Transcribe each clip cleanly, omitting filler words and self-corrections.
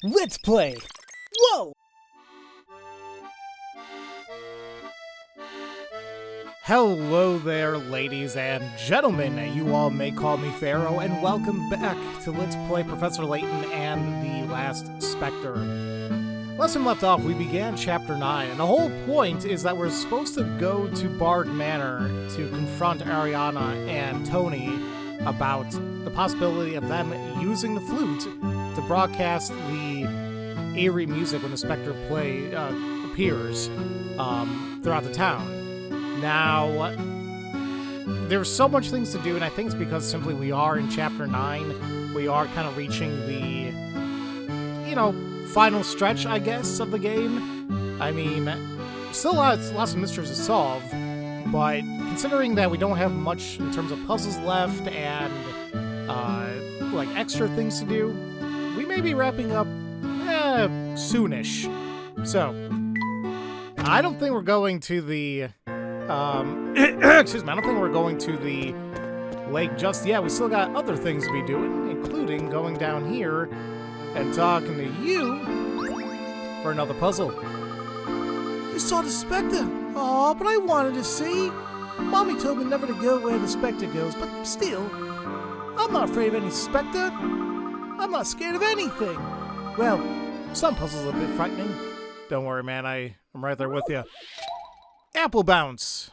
Let's play! Whoa! Hello there, ladies and gentlemen. You all may call me Pharaoh, and welcome back to Let's Play Professor Layton and the Last Specter. Last time left off, we began Chapter 9, and the whole point is that we're supposed to go to Bard Manor to confront Ariana and Tony about the possibility of them using the flute to broadcast the eerie music when the Specter appears throughout the town. Now, there's so much things to do, and I think it's because simply we are in Chapter 9. We are kind of reaching the, final stretch, I guess, of the game. I mean, still lots of mysteries to solve, but considering that we don't have much in terms of puzzles left and, extra things to do, we may be wrapping up, soonish. So, I don't think we're going to the... excuse me, I don't think we're going to the lake just yet. We still got other things to be doing, including going down here and talking to you for another puzzle. You saw the Specter? Aw, but I wanted to see. Mommy told me never to go where the Specter goes, but still, I'm not afraid of any Specter. I'm not scared of anything. Well, some puzzles are a bit frightening. Don't worry, man, I'm right there with you. Apple bounce.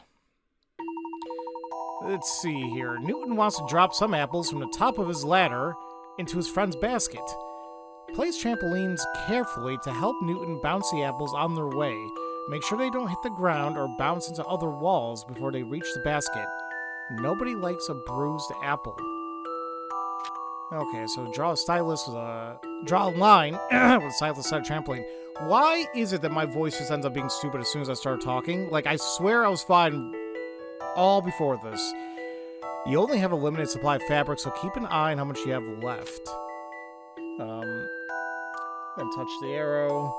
Let's see here. Newton wants to drop some apples from the top of his ladder into his friend's basket. Place trampolines carefully to help Newton bounce the apples on their way. Make sure they don't hit the ground or bounce into other walls before they reach the basket. Nobody likes a bruised apple. Okay, so draw a line with a stylus side trampoline. Why is it that my voice just ends up being stupid as soon as I start talking? Like, I swear I was fine all before this. You only have a limited supply of fabric, so keep an eye on how much you have left. Then touch the arrow.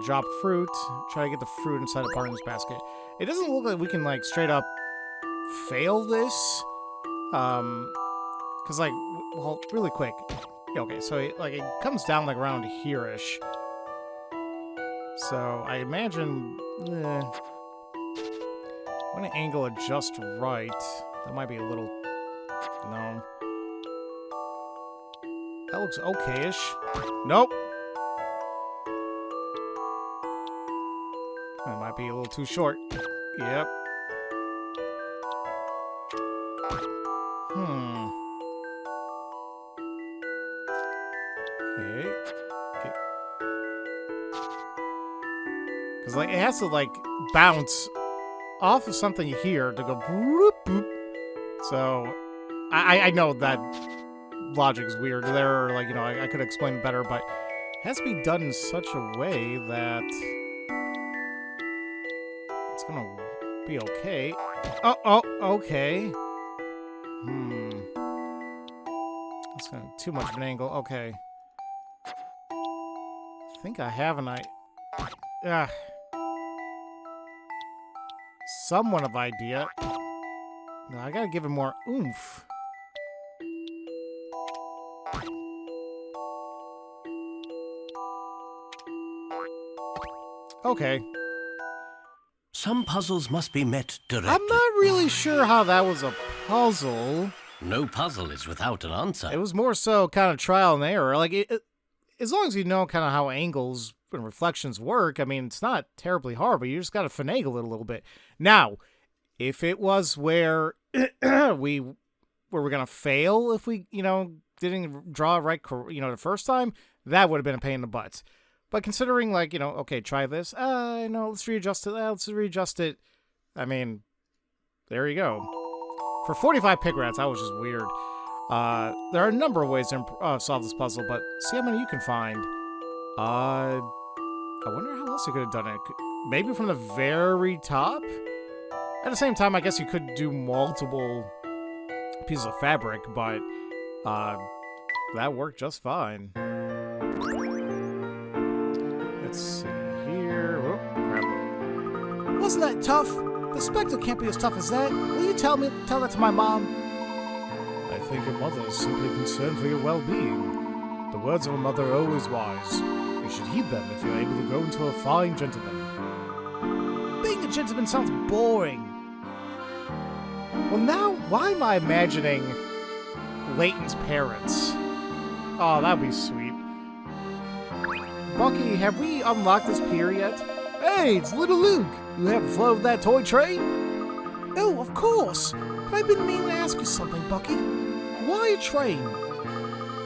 Drop fruit. Try to get the fruit inside the partner's basket. It doesn't look like we can, straight up fail this. Because, well, really quick. Okay, so, it comes down, around here-ish. So, I imagine... I'm going to angle it just right. That might be a little... No. That looks okay-ish. Nope. That might be a little too short. Yep. Okay. Because, it has to, bounce off of something here to go boop, boop. So, I know that logic is weird there, or, I could explain it better, but it has to be done in such a way that it's gonna be okay. Oh, okay. That's kind of too much of an angle. Okay. I think I have an somewhat of idea. No, I gotta give it more oomph. Okay. Some puzzles must be met directly. I'm not really sure how that was a puzzle. No puzzle is without an answer. It was more so kind of trial and error. As long as you know kind of how angles and reflections work, I mean, it's not terribly hard, but you just gotta finagle it a little bit. Now, if it was where we're gonna fail if we, didn't draw right, the first time, that would have been a pain in the butt. But considering, okay, try this. No, let's readjust it. Let's readjust it. I mean, there you go. For 45 pick rats, that was just weird. There are a number of ways to solve this puzzle, but see how many you can find. I wonder how else you could have done it. Maybe from the very top? At the same time, I guess you could do multiple pieces of fabric, but that worked just fine. Let's see here. Whoop, crap. Wasn't that tough? The Specter can't be as tough as that. Will you tell that to my mom? I think your mother is simply concerned for your well-being. The words of a mother are always wise. You should heed them if you're able to grow into a fine gentleman. Being a gentleman sounds boring. Well, now, why am I imagining Layton's parents? Oh, that'd be sweet. Bucky, have we unlocked this pier yet? Hey, it's little Luke. You haven't floated that toy train? Oh, of course. But I've been meaning to ask you something, Bucky. Why a train?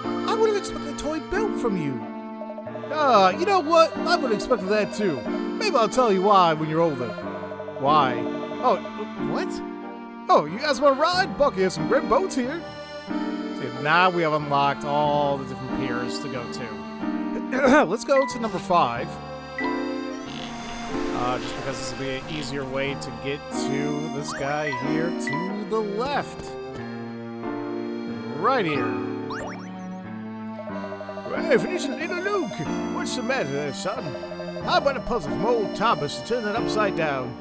I would have expected a toy built from you. You know what? I would have expected that too. Maybe I'll tell you why when you're older. Why? Oh, what? Oh, you guys want to ride? Bucky has some great boats here. See, now we have unlocked all the different piers to go to. Let's go to number 5. Just because this will be an easier way to get to this guy here to the left. Right here. Hey, Phoenician little Luke, what's the matter there, son? How about a puzzle from old Thomas to turn that upside down?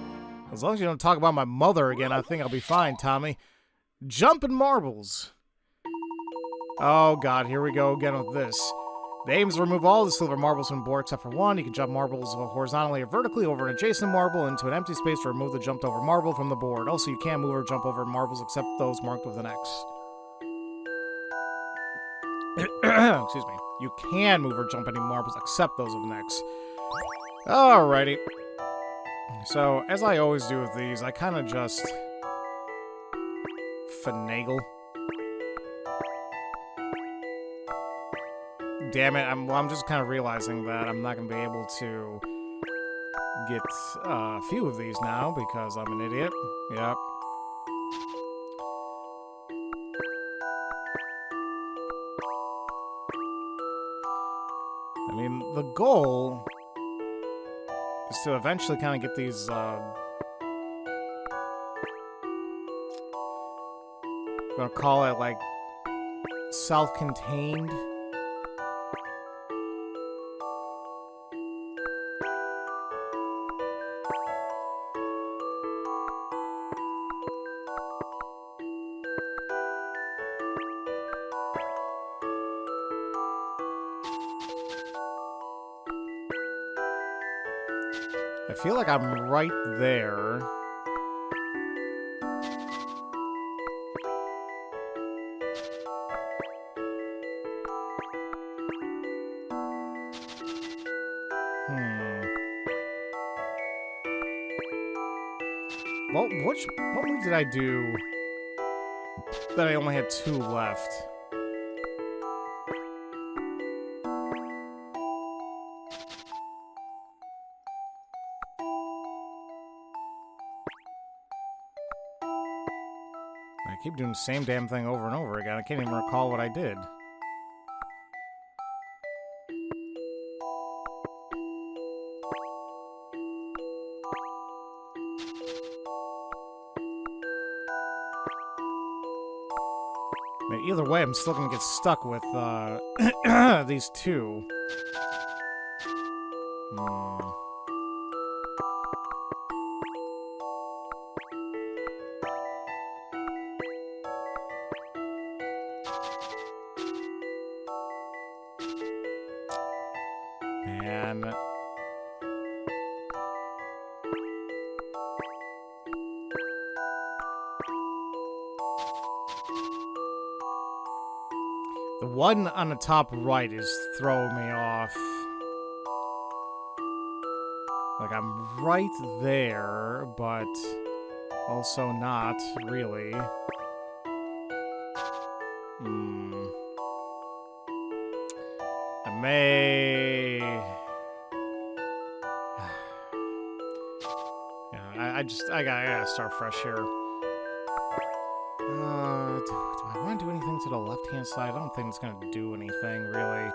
As long as you don't talk about my mother again, I think I'll be fine, Tommy. Jumping marbles. Oh god, here we go again with this. The aim is to remove all the silver marbles from the board except for one. You can jump marbles horizontally or vertically over an adjacent marble into an empty space to remove the jumped over marble from the board. Also, you can't move or jump over marbles except those marked with an X. Excuse me. You can move or jump any marbles except those with an X. Alrighty. So, as I always do with these, I kind of just finagle. Damn it, I'm just kind of realizing that I'm not going to be able to get a few of these now because I'm an idiot. Yep. I mean, the goal is to eventually kind of get these, I'm gonna call it, like, self-contained. I feel like I'm right there. Well, what move did I do that I only had 2 left? I keep doing the same damn thing over and over again. I can't even recall what I did. I mean, either way, I'm still gonna get stuck with these 2. And the one on the top right is throwing me off. Like, I'm right there, but also not really. I may... Yeah, I gotta start fresh here. Do I want to do anything to the left-hand side? I don't think it's gonna do anything, really.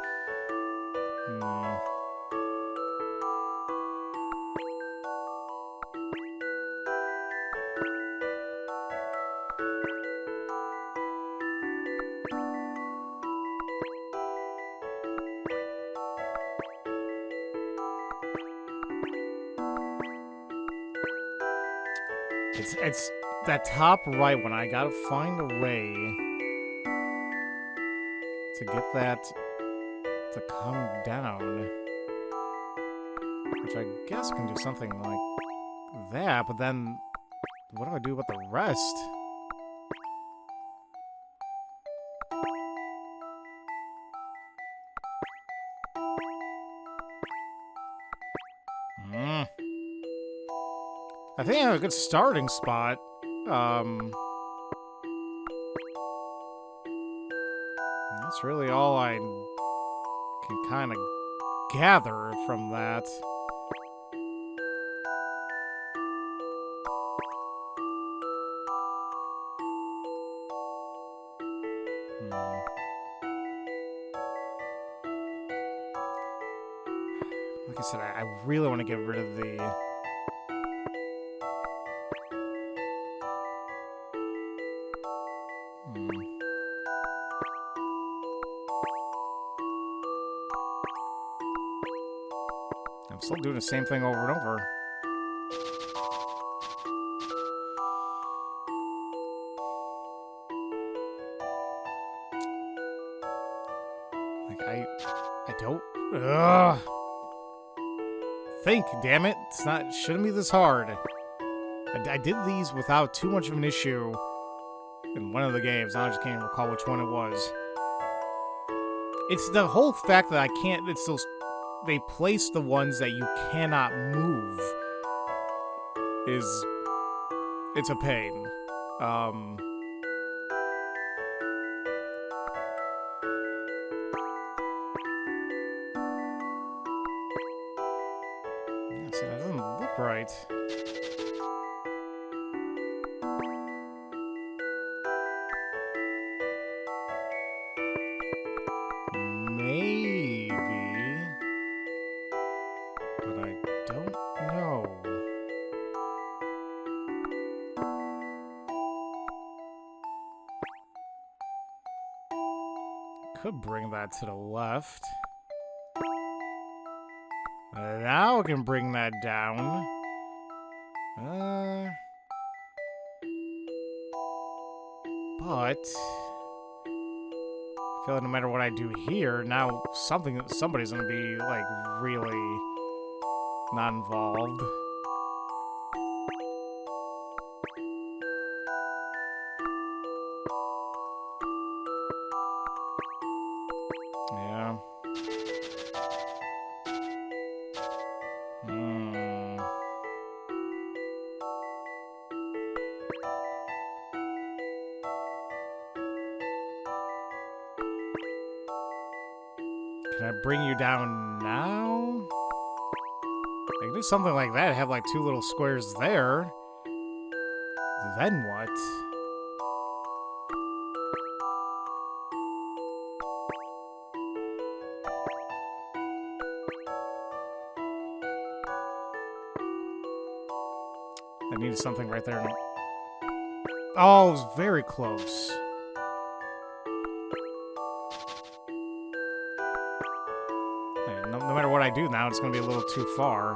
It's that top right one. I gotta find a way to get that to come down. Which I guess can do something like that, but then what do I do about the rest? I think I have a good starting spot. That's really all I can kind of gather from that. Like I said, I really want to get rid of the... I'm still doing the same thing over and over. Like, I don't... Ugh! Think, damn it. Shouldn't be this hard. I did these without too much of an issue in one of the games. Now I just can't recall which one it was. It's the whole fact that I can't... It's those... They place the ones that you cannot move. It's a pain. Yeah, see, that doesn't look right. Could bring that to the left. Now I can bring that down. But I feel like no matter what I do here, now somebody's gonna be like really not involved. Yeah. Can I bring you down now? I can do something like that, have like two little squares there. Then what? I needed something right there. Oh, it was very close. No matter what I do now, it's going to be a little too far.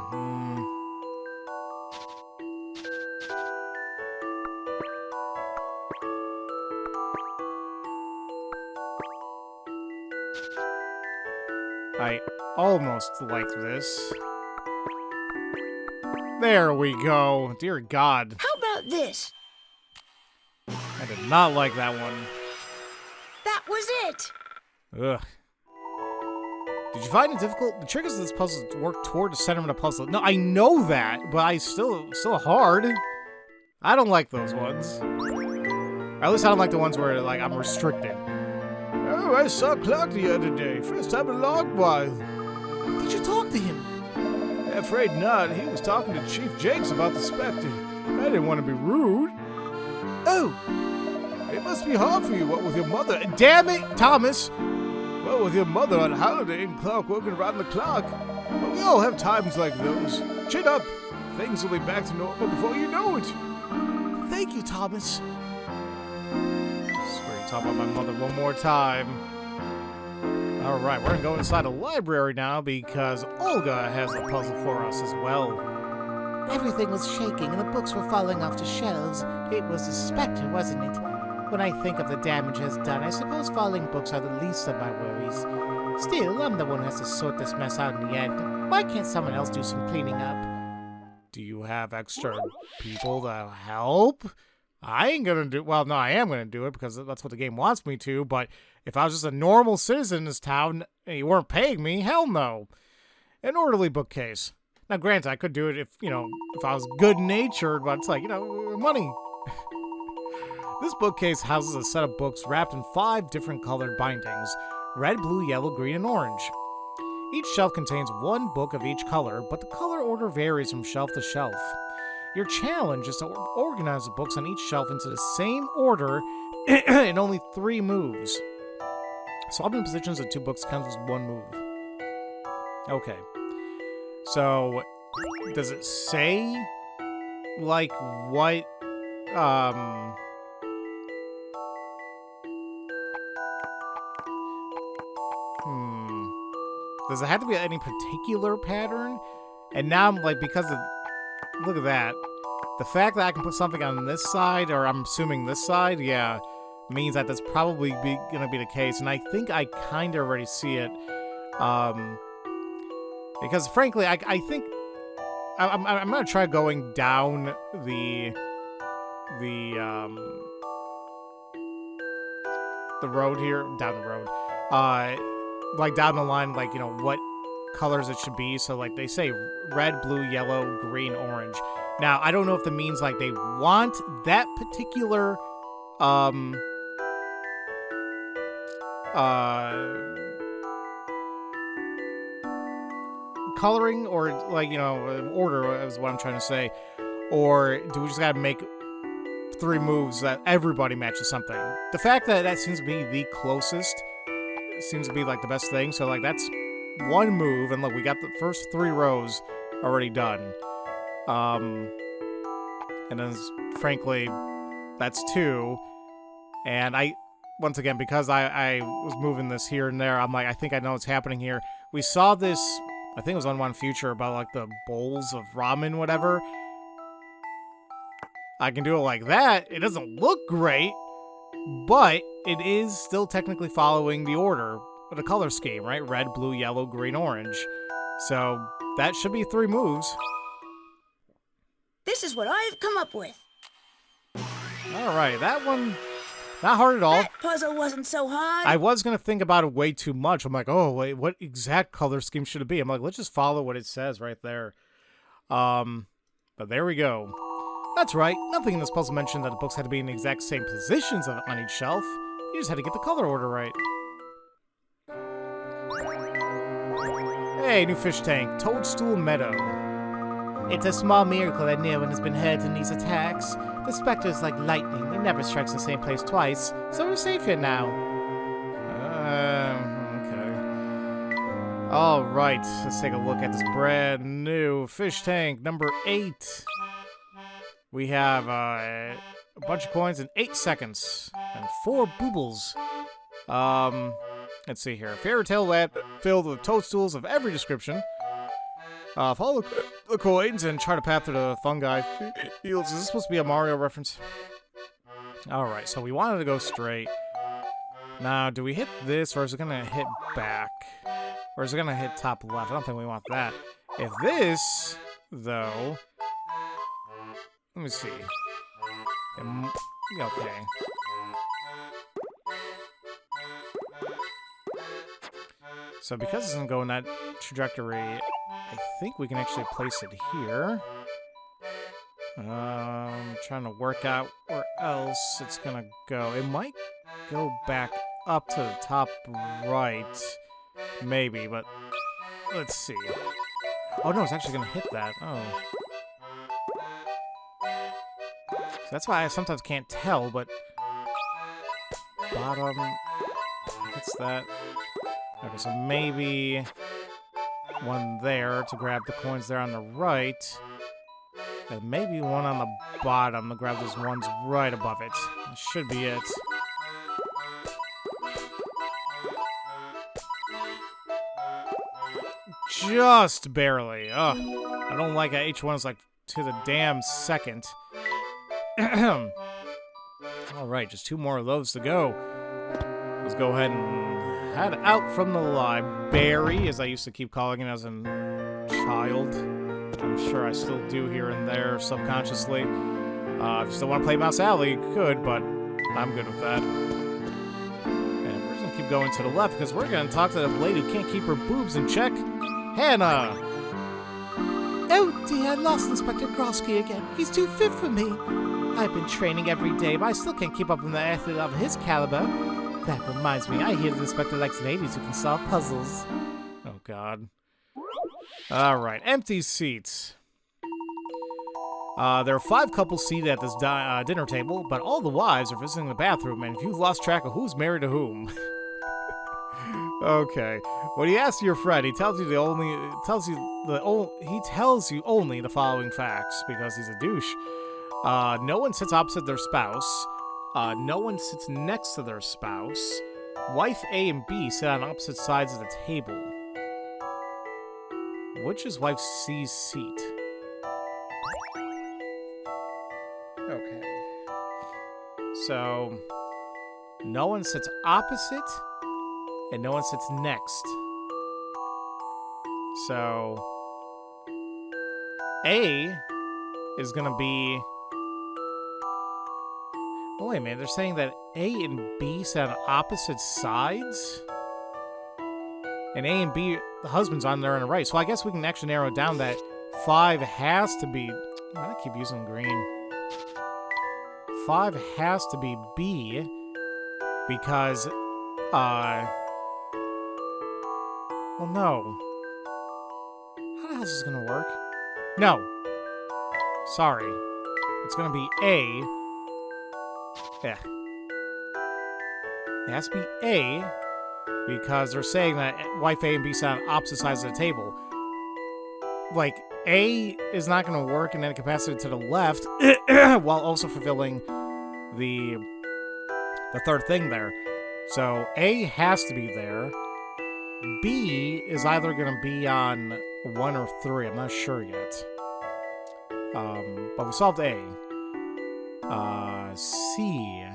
I almost like this. There we go. Dear God. How about this? I did not like that one. That was it! Ugh. Did you find it difficult? The triggers of this puzzle to work toward the center of the puzzle. No, I know that, but I still hard. I don't like those ones. Or at least I don't like the ones where like I'm restricted. Oh, I saw Clark the other day. First time in a long while. Did you talk to him? Afraid not. He was talking to Chief Jakes about the Specter. I didn't want to be rude. Oh, it must be hard for you, what with your mother. Damn it, Thomas! Well, with your mother on holiday and Clark working around the clock. But we all have times like those. Chin up. Things will be back to normal before you know it. Thank you, Thomas. Swear you talk about my mother one more time. Alright, we're gonna go inside a library now because Olga has a puzzle for us as well. Everything was shaking and the books were falling off the shelves. It was the Specter, wasn't it? When I think of the damage it has done, I suppose falling books are the least of my worries. Still, I'm the one who has to sort this mess out in the end. Why can't someone else do some cleaning up? Do you have extra people to help? I ain't gonna do. Well, no, I am gonna do it because that's what the game wants me to. But if I was just a normal citizen in this town and you weren't paying me, hell no. An orderly bookcase. Now, granted, I could do it if I was good-natured, but it's like money. This bookcase houses a set of books wrapped in 5 different colored bindings: red, blue, yellow, green, and orange. Each shelf contains 1 book of each color, but the color order varies from shelf to shelf. Your challenge is to organize the books on each shelf into the same order in only 3 moves. Swapping positions of 2 books counts as 1 move. Okay. So, does it say, like, what, Does it have to be any particular pattern? And now I'm like, because of, look at that. The fact that I can put something on this side, or I'm assuming this side, yeah, means that that's probably gonna be the case. And I think I kind of already see it. Because frankly, I think I'm gonna try going down the road here, down the road, like down the line, like what colors it should be. So like they say red, blue, yellow, green, orange. Now I don't know if that means like they want that particular coloring, or like order is what I'm trying to say, or do we just gotta make 3 moves that everybody matches something? The fact that that seems to be the closest seems to be like the best thing. So like that's 1 move, and look, we got the first 3 rows already done. And then frankly, that's 2. And once again, because I was moving this here and there, I'm like, I think I know what's happening here. We saw this, I think it was on One Future, about like the bowls of ramen, whatever. I can do it like that. It doesn't look great, but it is still technically following the order of the color scheme, right? Red, blue, yellow, green, orange. So that should be 3 moves. This is what I've come up with. All right, that one, not hard at all. That puzzle wasn't so hard. I was going to think about it way too much. I'm like, oh, wait, what exact color scheme should it be? I'm like, let's just follow what it says right there. But there we go. That's right, nothing in this puzzle mentioned that the books had to be in the exact same positions on each shelf. You just had to get the color order right. Hey, new fish tank, Toadstool Meadow. It's a small miracle that no one has been hurt in these attacks. The Specter's like lightning. It never strikes the same place twice, so we're safe here now. Okay. Alright, let's take a look at this brand new fish tank, number 8. We have a bunch of coins in 8 seconds, and 4 boobles. Let's see here. Fairy tale land filled with toadstools of every description. Follow the coins and chart a path through the fungi fields. Is this supposed to be a Mario reference? Alright, so we wanted to go straight. Now, do we hit this, or is it going to hit back? Or is it going to hit top left? I don't think we want that. If this, though... Let me see. Okay. So because it doesn't go in that trajectory, I think we can actually place it here. I'm trying to work out where else it's gonna go. It might go back up to the top right. Maybe, but let's see. Oh no, it's actually gonna hit that. Oh. That's why I sometimes can't tell, but... Bottom... What's that? Okay, so maybe... one there to grab the coins there on the right. And maybe one on the bottom to grab those ones right above it. That should be it. Just barely. Ugh. I don't like how each one's like to the damn second. Alright, just 2 more of those to go. Let's go ahead and head out from the library, as I used to keep calling it as a child. I'm sure I still do here and there subconsciously. If you still want to play Misthallery, you could, but I'm good with that. And we're just going to keep going to the left because we're going to talk to the lady who can't keep her boobs in check, Hannah. Oh dear, I lost Inspector Grosky again. He's too fit for me. I've been training every day, but I still can't keep up with an athlete of his caliber. That reminds me, I hear the Inspector likes ladies who can solve puzzles. Oh, God. Alright, empty seats. There are 5 couples seated at this dinner table, but all the wives are visiting the bathroom, and if you've lost track of who's married to whom... Okay. When you ask your friend, he tells you only the following facts, because he's a douche. No one sits opposite their spouse. No one sits next to their spouse. Wife A and B sit on opposite sides of the table. Which is wife C's seat? Okay. So, no one sits opposite, and no one sits next. So, A is gonna be... Oh, wait a minute, they're saying that A and B sit on opposite sides? And A and B, the husband's on there on the right. So I guess we can actually narrow it down that 5 has to be... I keep using green. 5 has to be B because, well, no. How the hell is this gonna work? No. Sorry. It's gonna be A. Yeah. It has to be A because they're saying that wife A and B sit on opposite sides of the table. Like, A is not going to work in any capacity to the left while also fulfilling the third thing there. So A has to be there. B is either going to be on 1 or 3. I'm not sure yet. But we solved A. C.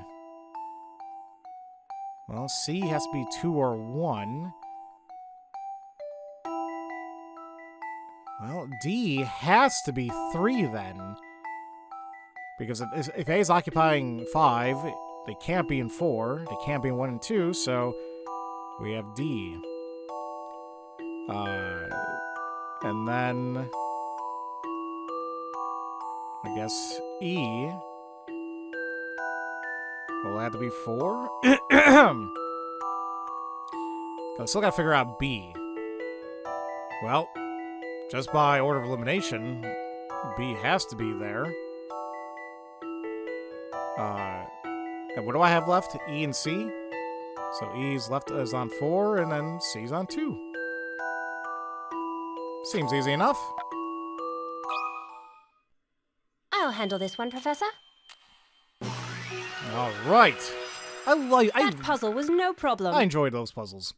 Well, C has to be 2 or 1. Well, D has to be 3 then. Because if A is occupying 5, they can't be in 4. They can't be in 1 and 2, so we have D. And then I guess E will have to be 4. I still gotta figure out B. Well, just by order of elimination, B has to be there. And what do I have left? E and C. So E's left is on 4, and then C's on 2. Seems easy enough. I'll handle this one, Professor. All right. That puzzle was no problem. I enjoyed those puzzles.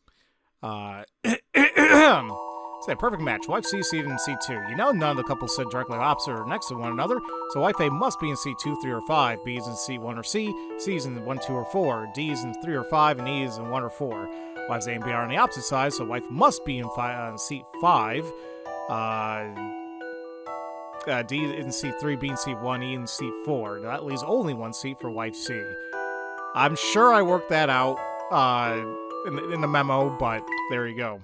It's a perfect match. Wife C seated in C2. You know none of the couples sit directly opposite or next to one another, so wife A must be in C2, 3, or 5. B is in C1 or C. C is in 1, 2, or 4. D is in 3 or 5, and E is in 1 or 4. Wives A and B are on the opposite side, so wife must be in seat 5. D in C3, B in C1, E in C4. That leaves only 1 seat for wife C. I'm sure I worked that out in the memo, but there you go.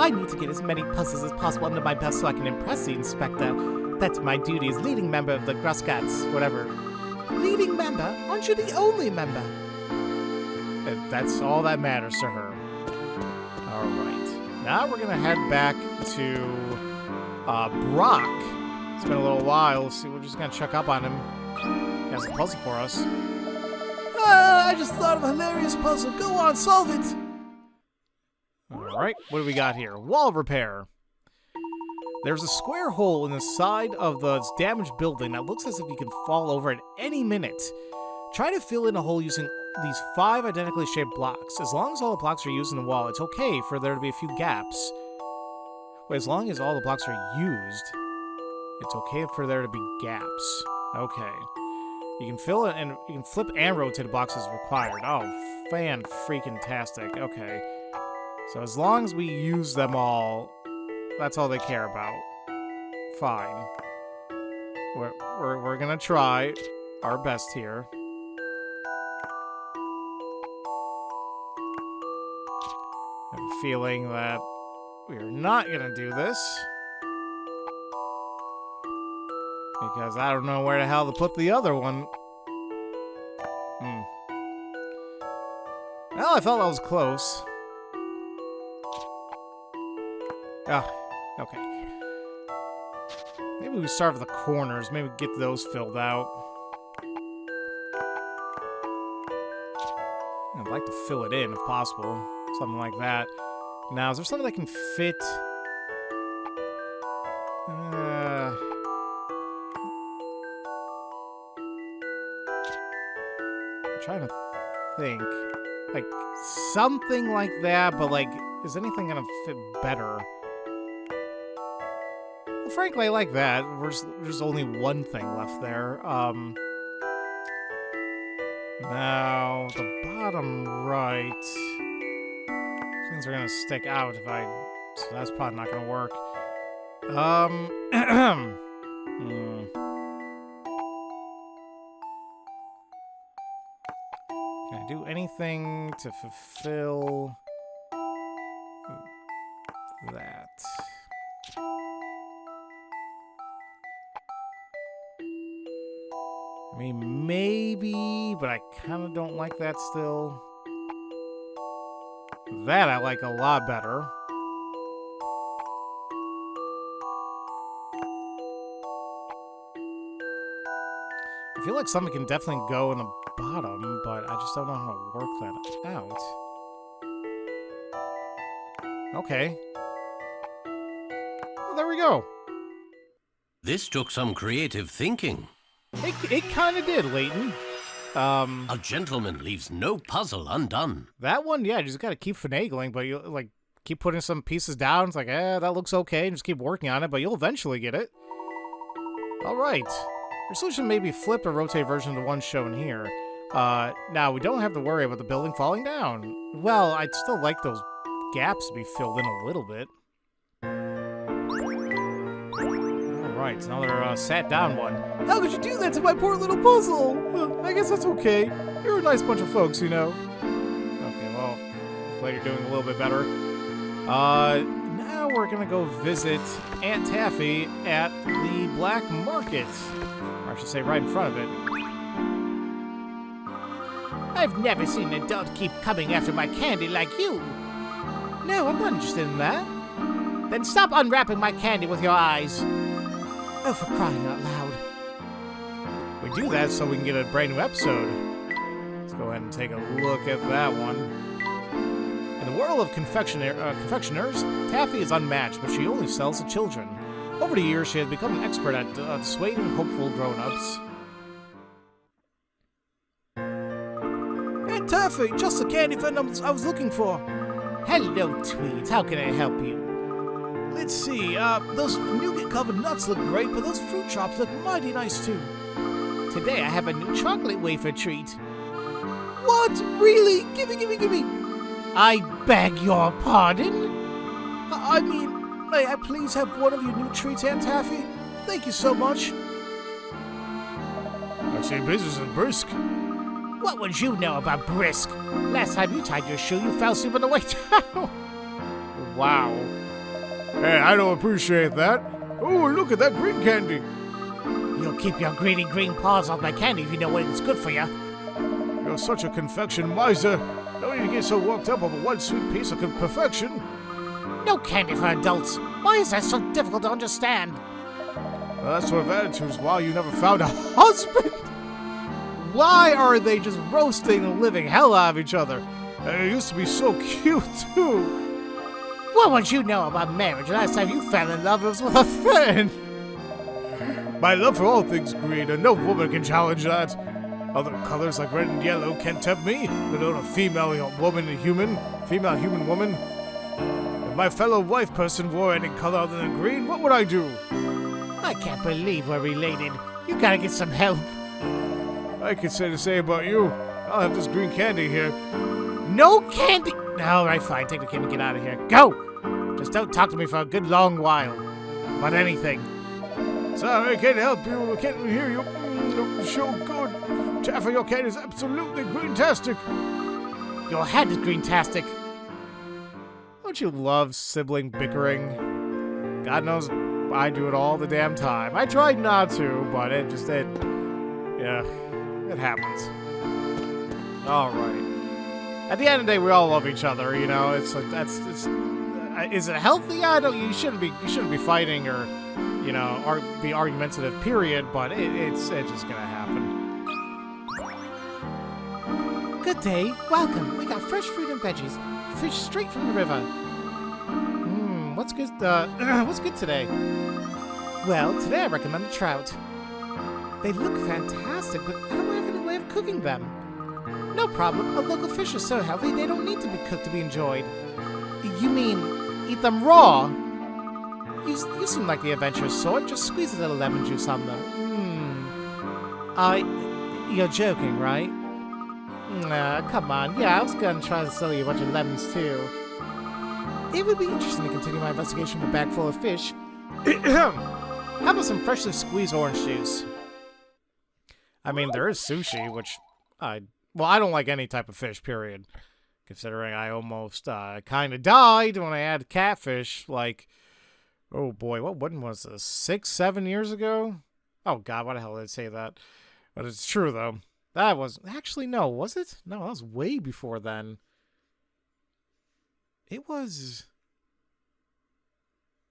I need to get as many puzzles as possible under my belt so I can impress the Inspector. That's my duty as leading member of the Gruscats, whatever. Leading member? Aren't you the only member? That's all that matters to her. Alright. Now we're going to head back to Brock. It's been a little while. So we're just going to check up on him. He has a puzzle for us. I just thought of a hilarious puzzle. Go on, solve it. Alright, what do we got here? Wall repair. There's a square hole in the side of the damaged building that looks as if you can fall over at any minute. Try to fill in a hole using these 5 identically shaped blocks. As long as all the blocks are used in the wall, it's okay for there to be a few gaps. Wait, as long as all the blocks are used, it's okay for there to be gaps. Okay. You can fill it and you can flip and rotate boxes required. Oh, fan-freaking-tastic. Okay. So as long as we use them all, that's all they care about. Fine. We're gonna try our best here. I have a feeling that we are not gonna do this. Because I don't know where the hell to put the other one. Well, I thought that was close. Ah, okay. Maybe we start with the corners. Maybe get those filled out. I'd like to fill it in if possible. Something like that. Now, is there something that can fit? I'm trying to think. Like, something like that, but like, is anything gonna fit better? Well, frankly, I like that. There's only one thing left there. Now, the bottom right. Things are gonna stick out if I... So that's probably not gonna work. Can I do anything to fulfill that? I mean, maybe, but I kind of don't like that still. That I like a lot better. I feel like something can definitely go in the bottom, but I just don't know how to work that out. Okay. Well, there we go. This took some creative thinking. It kind of did, Layton. A gentleman leaves no puzzle undone. That one, yeah, you just gotta keep finagling, but you like keep putting some pieces down. It's like, that looks okay, and just keep working on it, but you'll eventually get it. All right. Your solution may be flipped or rotate version of the one shown here. Now, we don't have to worry about the building falling down. Well, I'd still like those gaps to be filled in a little bit. Alright, so another sat down one. How could you do that to my poor little puzzle? Well, I guess that's okay. You're a nice bunch of folks, you know. Okay, well, I'm glad you're doing a little bit better. Now we're gonna go visit Aunt Taffy at the black market. Or I should say right in front of it. I've never seen an adult keep coming after my candy like you. No, I'm not interested in that. Then stop unwrapping my candy with your eyes. Oh, for crying out loud. We do that so we can get a brand new episode. Let's go ahead and take a look at that one. In the world of confectioners, Taffy is unmatched, but she only sells to children. Over the years, she has become an expert at dissuading hopeful grown-ups. Aunt Taffy, just the candy fan I was looking for. Hello, Tweeds. How can I help you? Let's see, those nougat-covered nuts look great, but those fruit chops look mighty nice too. Today I have a new chocolate wafer treat. What? Really? Gimme. I beg your pardon? I mean, may I please have one of your new treats, Aunt Taffy? Thank you so much. I see business is brisk. What would you know about brisk? Last time you tied your shoe, you fell asleep on the way down. Wow. Hey, I don't appreciate that. Oh, look at that green candy. You'll keep your greedy green paws off my candy if you know what is good for you. You're such a confection miser. No need to get so worked up over one sweet piece of perfection. No candy for adults. Why is that so difficult to understand? Well, that sort of attitude is why you never found a husband. Why are they just roasting the living hell out of each other? And it used to be so cute, too. What would you know about marriage? Last time you fell in love was with a friend. My love for all things green, and no woman can challenge that. Other colors like red and yellow can't tempt me, let alone a female human woman. If my fellow wife person wore any color other than green, what would I do? I can't believe we're related. You gotta get some help. I could say the same about you. I'll have this green candy here. No candy! All right, fine. Take the candy. Get out of here. Go! Just don't talk to me for a good long while. About anything. Sorry, I can't help you. I can't hear you. So good. Taffy, your candy is absolutely green-tastic. Your head is green-tastic. Don't you love sibling bickering? God knows I do it all the damn time. I tried not to, but it happens. All right. At the end of the day, we all love each other. You know, it's like is it healthy? I don't. You shouldn't be fighting or, you know, or be argumentative. Period. But it's just gonna happen. Good day. Welcome. We got fresh fruit and veggies. Fish straight from the river. What's good? What's good today? Well, today I recommend the trout. They look fantastic, but I don't have any way of cooking them. No problem. A local fish is so healthy they don't need to be cooked to be enjoyed. You mean eat them raw? You seem like the adventurous sort. Just squeeze a little lemon juice on them. You're joking, right? Come on. Yeah, I was gonna try to sell you a bunch of lemons too. It would be interesting to continue my investigation of a bag full of fish. How about some freshly squeezed orange juice? I mean, there is sushi, which I don't like any type of fish, period. Considering I almost kind of died when I had catfish, like, oh boy, when was this? 6, 7 years ago? Oh God, why the hell did I say that? But it's true, though. That was, actually, no, was it? No, that was way before then. It was...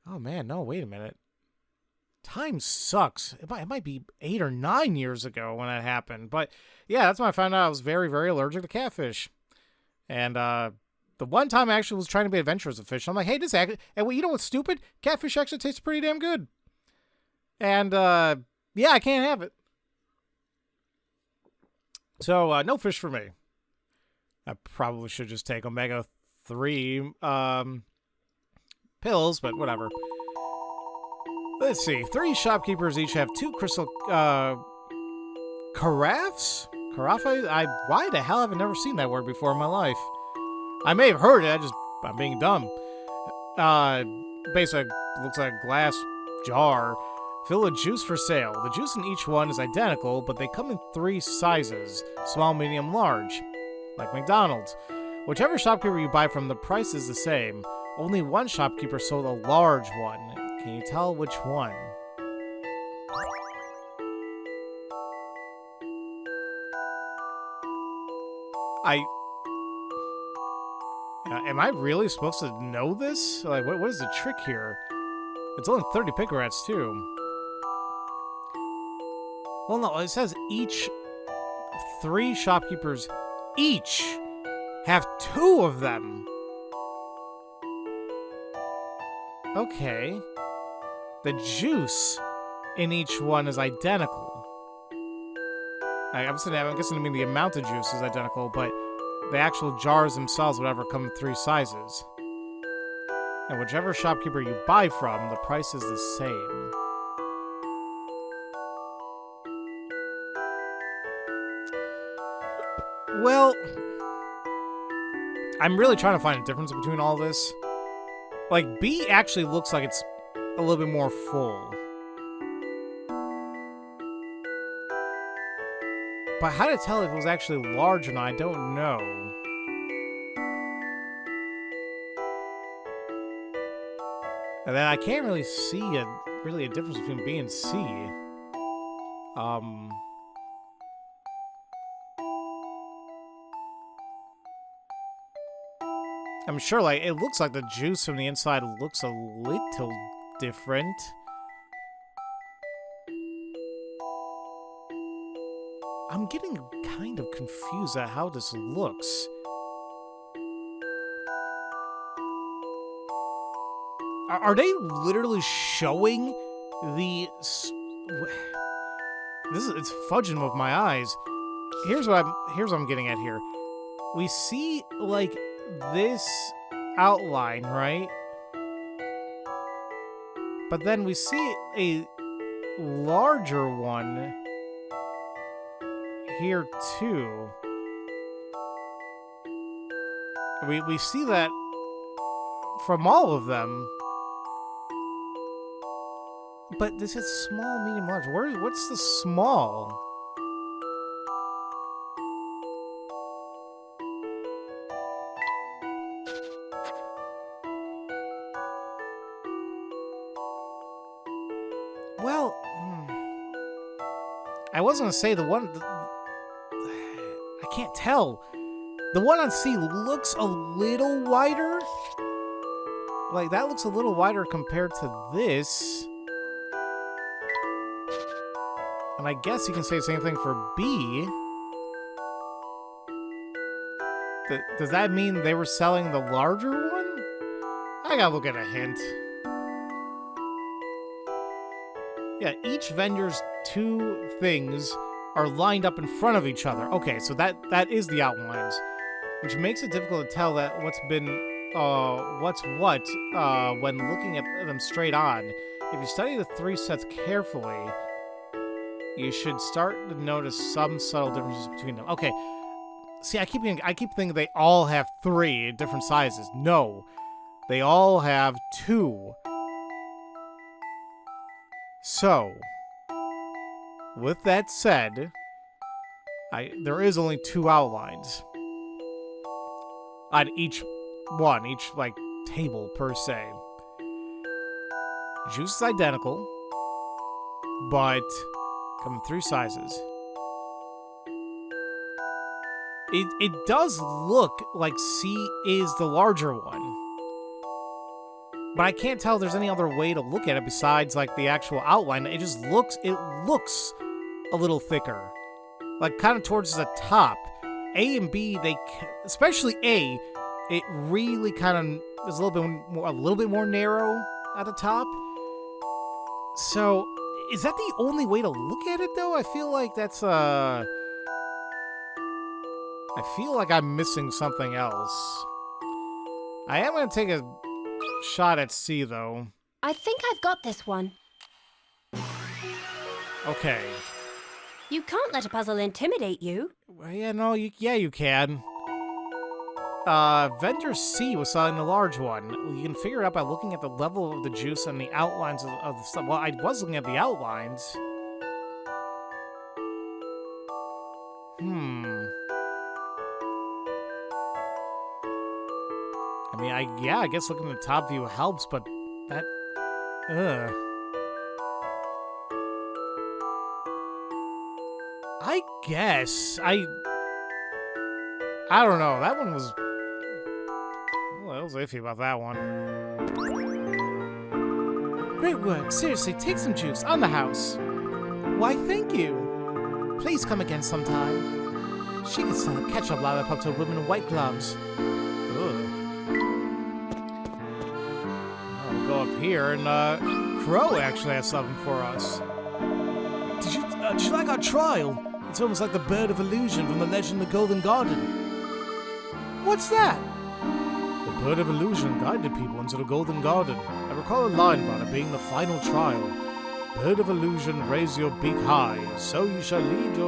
Oh, man, no, wait a minute. Time sucks. It might be 8 or 9 years ago when that happened. But, yeah, that's when I found out I was very, very allergic to catfish. And, the one time I actually was trying to be adventurous with fish, I'm like, hey, this actually... And you know what's stupid? Catfish actually tastes pretty damn good. And, yeah, I can't have it. So, no fish for me. I probably should just take omega-3 pills, but whatever. Let's see. 3 shopkeepers each have 2 crystal carafes? Carafe? Why the hell have I never seen that word before in my life? I may have heard it, I'm being dumb. Basically, looks like a glass jar filled with juice for sale. The juice in each one is identical, but they come in 3 sizes: small, medium, large, like McDonald's. Whichever shopkeeper you buy from, the price is the same. Only one shopkeeper sold a large one. Can you tell which one? Am I really supposed to know this? Like, what is the trick here? It's only 30 picarats, too. Well, no, it says each 3 shopkeepers each have 2 of them. Okay. The juice in each one is identical. I'm guessing to mean the amount of juice is identical, but the actual jars themselves, whatever, come in 3 sizes. And whichever shopkeeper you buy from, the price is the same. Well, I'm really trying to find a difference between all this. Like, B actually looks like it's a little bit more full. But how to tell if it was actually large or not, I don't know. And then I can't really see a difference between B and C. I'm sure, like, it looks like the juice from the inside looks a little different. I'm getting kind of confused at how this looks. Are they literally showing the... It's fudging with my eyes. Here's what I'm getting at here. We see, like, this outline, right? But then we see a larger one here too. We see that from all of them. But this is small, medium, large. What's the small? Well, I was gonna say the one. I can't tell. The one on C looks a little wider. Like, that looks a little wider compared to this. And I guess you can say the same thing for B. Does that mean they were selling the larger one? I gotta look at a hint. Yeah, each vendor's two things are lined up in front of each other. Okay, so that is the outlines, which makes it difficult to tell that what's what when looking at them straight on. If you study the three sets carefully, you should start to notice some subtle differences between them. Okay, see, I keep thinking they all have three different sizes. No, they all have two. So, with that said, there is only two outlines on each like table per se. Juice is identical, but come in three sizes. It does look like C is the larger one, but I can't tell if there's any other way to look at it besides like the actual outline. It looks a little thicker, like kind of towards the top. A and B, especially A, it really kind of is a little bit more narrow at the top. So, is that the only way to look at it though? I feel like that's I feel like I'm missing something else. I am going to take a shot at C though. I think I've got this one. Okay. You can't let a puzzle intimidate you. Well, yeah, no, you can. Vendor C was selling the large one. You can figure it out by looking at the level of the juice and the outlines of the stuff. Well, I was looking at the outlines. I mean, I guess looking at the top view helps, but that... I guess. I don't know. That one was... Well, I was iffy about that one. Great work. Seriously, take some juice on the house. Why, thank you. Please come again sometime. She could sell a ketchup lollipop to a woman in white gloves. I'll go up here, and Crow actually has something for us. Did you like our trial? It's almost like the Bird of Illusion from the Legend of the Golden Garden. What's that? The Bird of Illusion guided people into the Golden Garden. I recall a line about it being the final trial. Bird of Illusion, raise your beak high, so you shall lead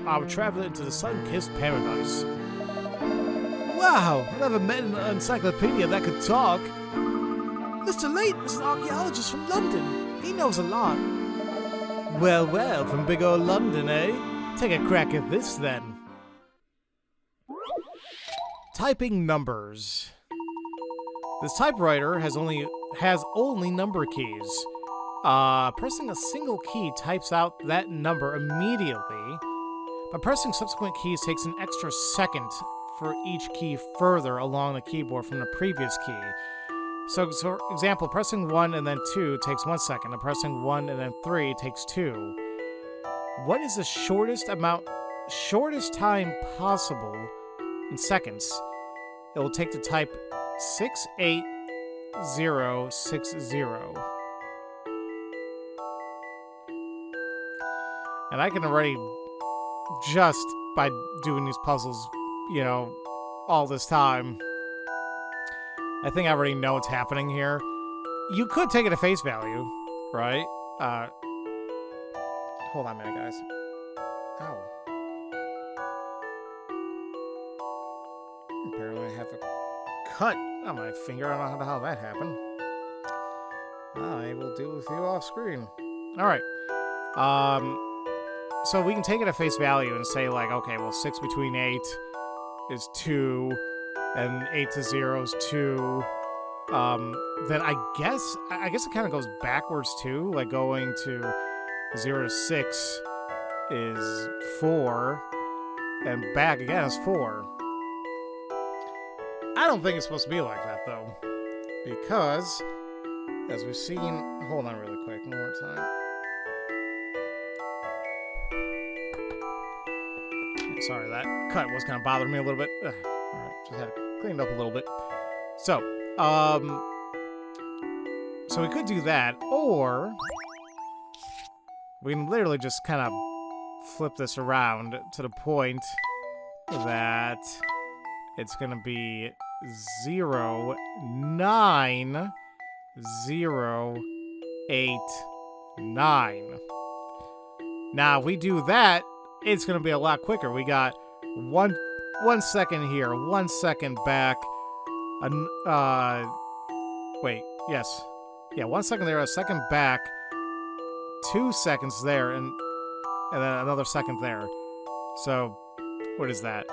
our traveler into the sun-kissed paradise. Wow, I never met an encyclopedia that could talk. Mr. Layton is an archaeologist from London. He knows a lot. Well, from big old London, eh? Take a crack at this, then. Typing numbers. This typewriter has only number keys. Pressing a single key types out that number immediately, but pressing subsequent keys takes an extra second for each key further along the keyboard from the previous key. So for example, pressing 1 and then 2 takes 1 second, and pressing 1 and then 3 takes 2. What is the shortest time possible in seconds it will take to type 68060? And I can already, just by doing these puzzles, all this time, I think I already know what's happening here. You could take it at face value, right? Hold on a minute, guys. Ow. cut on my finger. I don't know how that happened. I will deal with you off screen. Alright. So we can take it at face value and say, like, okay, well, 6 between 8 is 2, and 8 to 0 is 2. Then I guess it kind of goes backwards too, like going to 0 to 6 is 4, and back again is 4. I don't think it's supposed to be like that, though, because, as we've seen... Hold on really quick, one more time. Sorry, that cut was kind of bothering me a little bit. Alright, just had to clean it up a little bit. So we could do that, or we can literally just kind of flip this around to the point that it's going to be 0, 9, 0, 8, 9. Now, if we do that, it's going to be a lot quicker. We got 1 second here, 1 second back. Wait, yes. Yeah, 1 second there, a second back, 2 seconds there, and then another second there. So, what is that?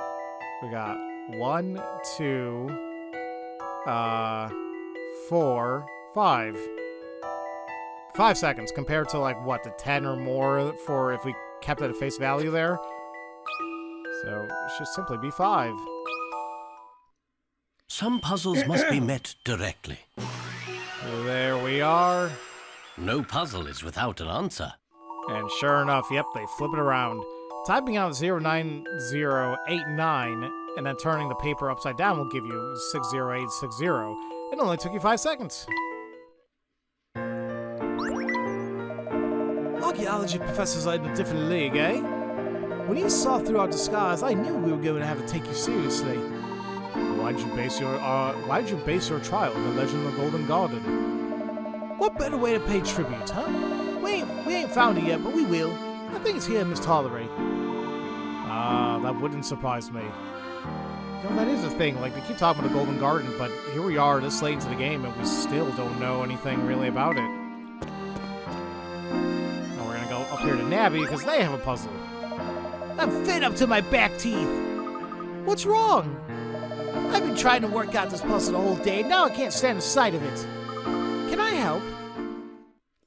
We got 1, 2, 4, 5. 5 seconds compared to, like, what, the 10 or more for if we kept it at face value there? So, it should simply be 5. Some puzzles must be met directly. There we are. No puzzle is without an answer. And sure enough, yep, they flip it around. Typing out 09089 and then turning the paper upside down will give you 60860. It only took you 5 seconds. Archaeology professors are in a different league, eh? When you saw through our disguise, I knew we were going to have to take you seriously. Why did you base your trial on the legend of the Golden Garden? What better way to pay tribute, huh? We ain't found it yet, but we will. I think it's here in Misthallery. That wouldn't surprise me. You know, that is a thing. Like, they keep talking about the Golden Garden, but here we are this late into the game, and we still don't know anything really about it. Now we're gonna go up here to Nabby, because they have a puzzle. I'm fed up to my back teeth. What's wrong? I've been trying to work out this puzzle the whole day, and now I can't stand the sight of it. Can I help?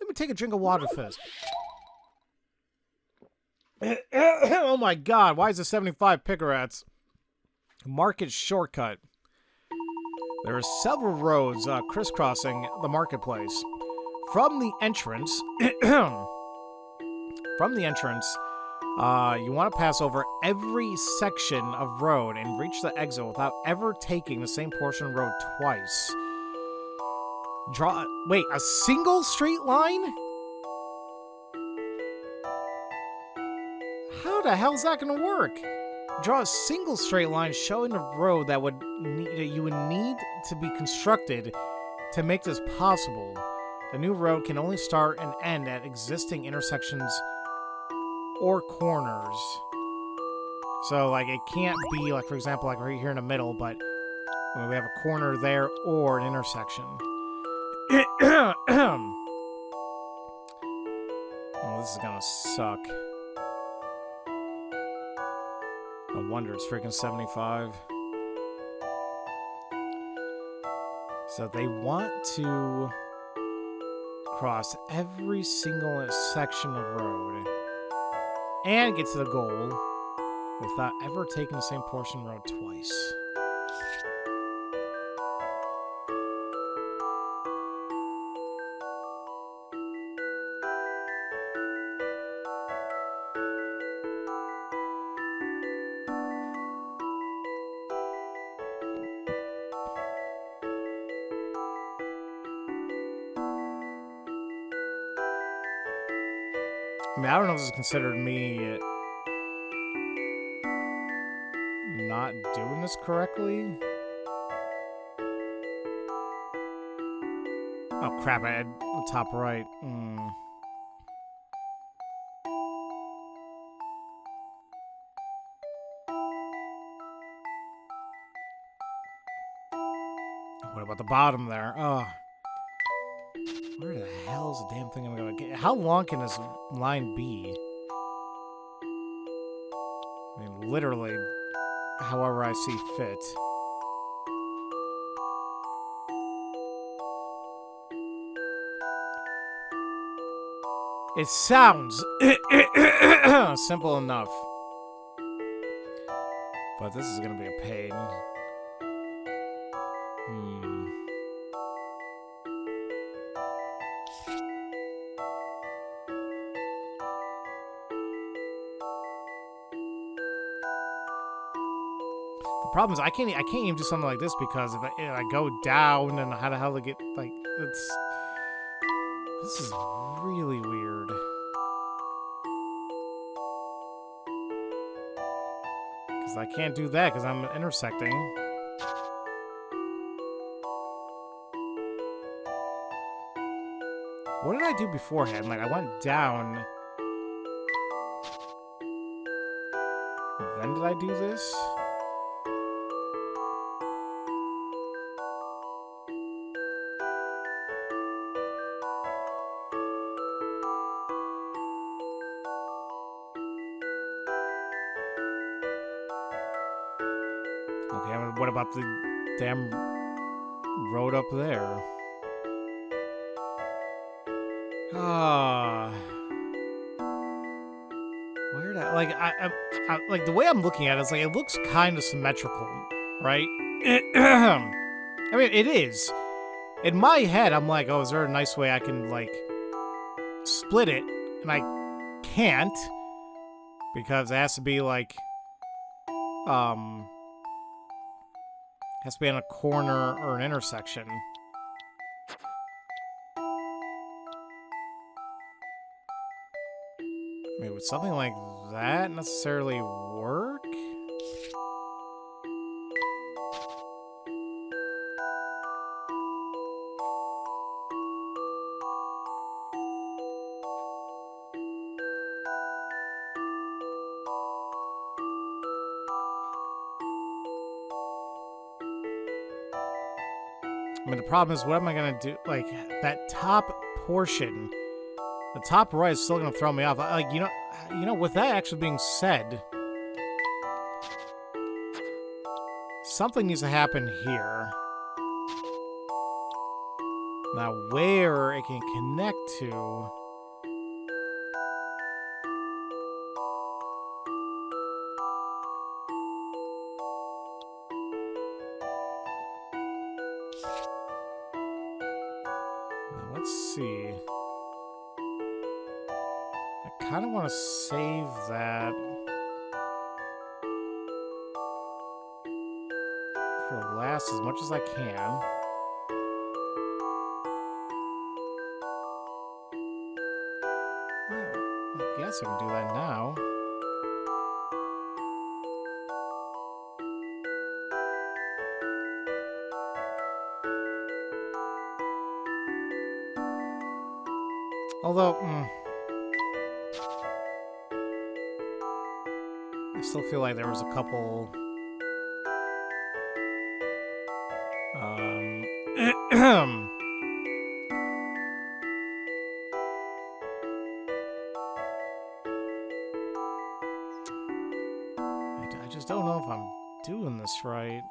Let me take a drink of water first. Oh my god, why is there 75 Pickerats? Market shortcut. There are several roads crisscrossing the marketplace. From the entrance, you want to pass over every section of road and reach the exit without ever taking the same portion of road twice. Wait, a single straight line? How the hell's that gonna work? Draw a single straight line showing the road that you would need to be constructed to make this possible. The new road can only start and end at existing intersections or corners. So, like, it can't be, like, for example, like right here in the middle, but we have a corner there or an intersection. Oh, this is gonna suck. No wonder it's freaking 75. So they want to cross every single section of road and get to the goal without ever taking the same portion of road twice. I mean, I don't know if this is considered me not doing this correctly. Oh crap, I had the top right. about the bottom there. Oh. Where the hell is the damn thing I'm going to get? How long can this line be? I mean, literally, however I see fit. It sounds simple enough. But this is going to be a pain. The problem is I can't even do something like this because if I go down and how the hell to get like this is really weird. Because I can't do that because I'm intersecting. What did I do beforehand? Like I went down. Then did I do this? Okay, what about the damn road up there? Where did I like the way I'm looking at it, it's like it looks kind of symmetrical, right? I mean, it is. In my head, I'm like, oh, is there a nice way I can like split it? And I can't because it has to be like has to be on a corner or an intersection. I mean, would something like that necessarily work? I mean, the problem is, what am I gonna do? Like, that top portion, the top right is still gonna throw me off. Like, you know, with that actually being said, something needs to happen here. Now, where it can connect to... Let's see. I kind of want to save that for last as much as I can. Well, I guess I can do that now. Although, I still feel like there was a couple, I just don't know if I'm doing this right.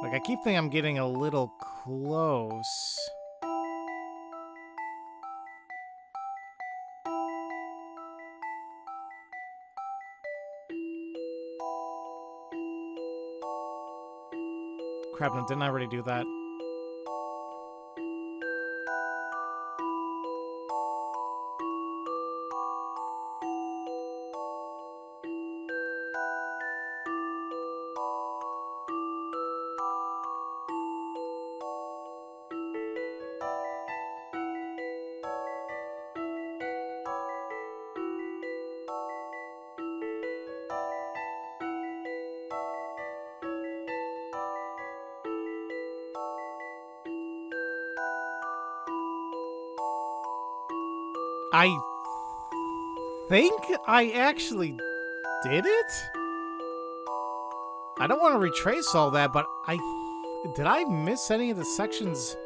Like, I keep thinking I'm getting a little close. Crap, no, didn't I already do that? I think I actually did it? I don't want to retrace all that, but I Did I miss any of the sections?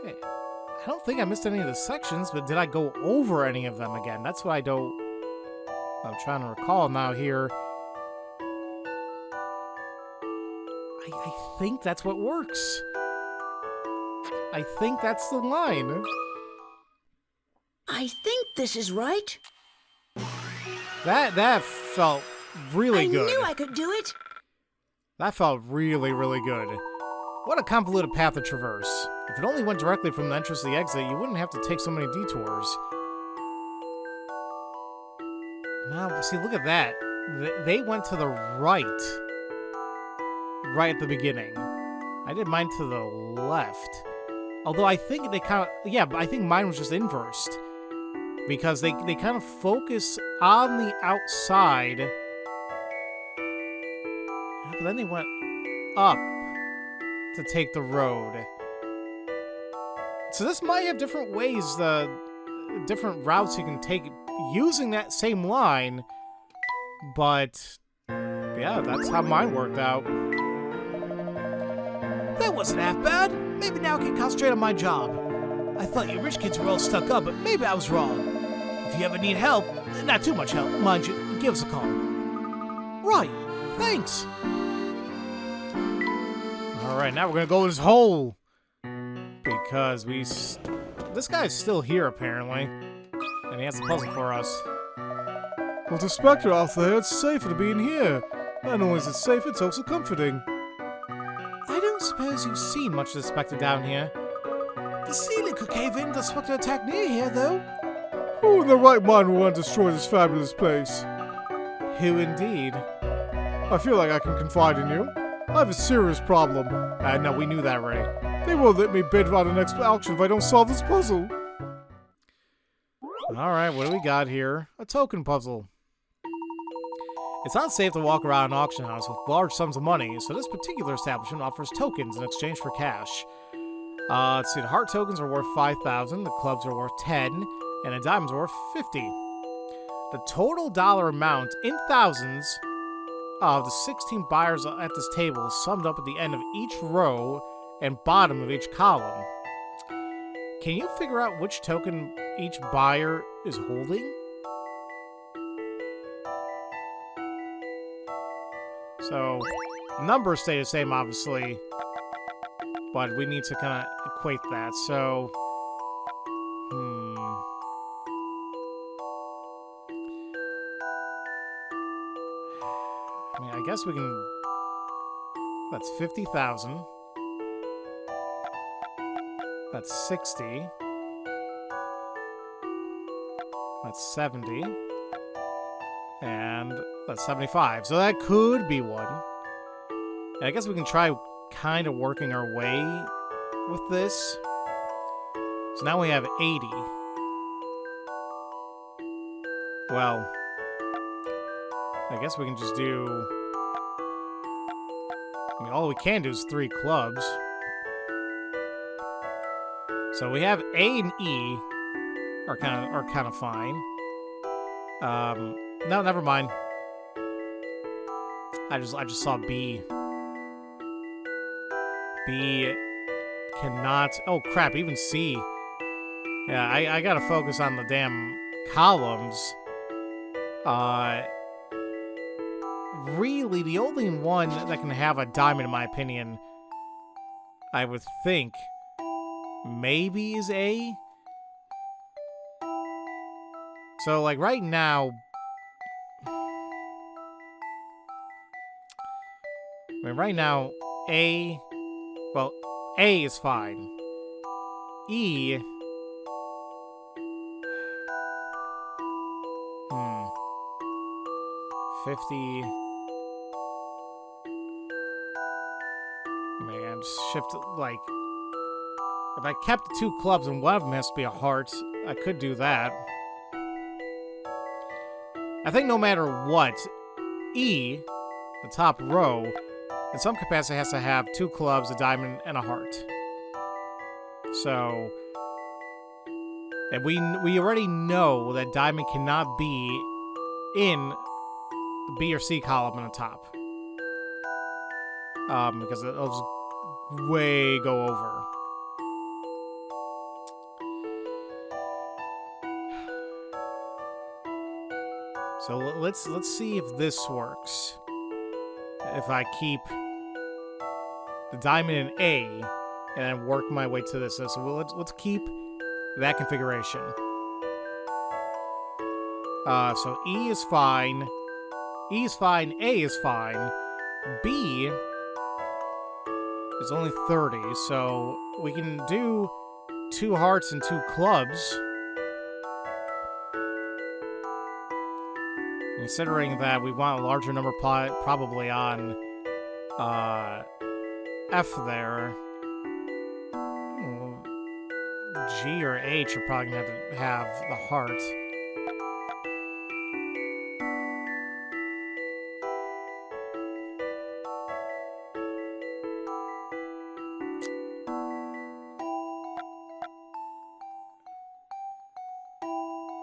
I don't think I missed any of the sections, but did I go over any of them again? That's what I'm trying to recall now here. I think that's what works. I think that's the line. I think this is right. That felt really good. I knew I could do it. That felt really, really good. What a convoluted path to traverse. If it only went directly from the entrance to the exit, you wouldn't have to take so many detours. Now, see, look at that. They went to the right at the beginning. I did mine to the left. Although I think they kind of... Yeah, but I think mine was just inversed. Because they kind of focus on the outside. But then they went up to take the road. So this might have different ways, different routes you can take using that same line. But, yeah, that's how mine worked out. That wasn't half bad. Maybe now I can concentrate on my job. I thought you rich kids were all stuck up, but maybe I was wrong. If you ever need help, not too much help, mind you, give us a call. Right, thanks. Alright, now we're gonna go in this hole. Because this guy's still here, apparently. And he has a puzzle for us. Well, to Specter out there, it's safer to be in here. Not only is it safe, it's also comforting. I don't suppose you've seen much of the Specter down here. The ceiling could cave in to Specter attack near here, though. Who in their right mind would want to destroy this fabulous place? Who indeed? I feel like I can confide in you. I have a serious problem. No, we knew that already. They won't let me bid on the next auction if I don't solve this puzzle. Alright, what do we got here? A token puzzle. It's not safe to walk around an auction house with large sums of money, so this particular establishment offers tokens in exchange for cash. Let's see, the heart tokens are worth 5,000, the clubs are worth 10, and the diamonds are worth 50. The total dollar amount in thousands of the 16 buyers at this table is summed up at the end of each row and bottom of each column. Can you figure out which token each buyer is holding? So, numbers stay the same, obviously, but we need to kind of equate that. So, I mean, I guess we can... That's 50,000. That's 60. That's 70. And that's 75. So that could be one. And I guess we can try kind of working our way with this. So now we have 80. Well, I guess we can just do... I mean, all we can do is 3 clubs. So we have A and E are kind of fine. No, never mind. I just saw B. B cannot. Oh crap! Even C. Yeah, I gotta focus on the damn columns. Really, the only one that can have a diamond, in my opinion, I would think, maybe is A. So, like, right now... I mean, right now, A... Well, A is fine. E... 50... Man, just shift, like... If I kept the 2 clubs and one of them has to be a heart, I could do that. I think no matter what, E, the top row, in some capacity has to have 2 clubs, a diamond, and a heart. So, and we already know that diamond cannot be in the B or C column on the top. because it'll just way go over. So let's see if this works. If I keep the diamond in A and then work my way to this. So let's keep that configuration. So E is fine. E is fine. A is fine. B is only 30, so we can do 2 hearts and 2 clubs. Considering that we want a larger number probably on F there. G or H are probably going to have the heart.